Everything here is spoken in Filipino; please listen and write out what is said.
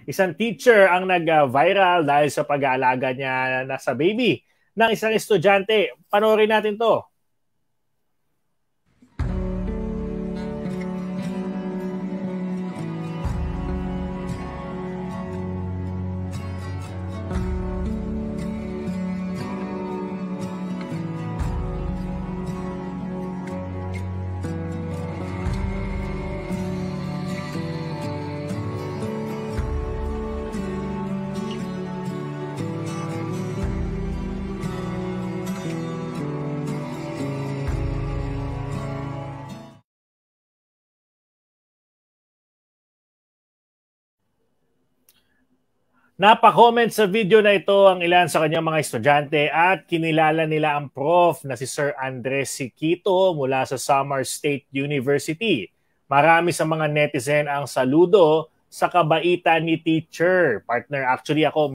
Isang teacher ang nag-viral dahil sa pag-aalaga niya na sa baby ng isang estudyante. Panoorin natin to. Napa-comment sa video na ito ang ilan sa kanyang mga estudyante at kinilala nila ang prof na si Sir Andres Siquito mula sa Samar State University. Marami sa mga netizen ang saludo sa kabaitan ni teacher. Partner, actually ako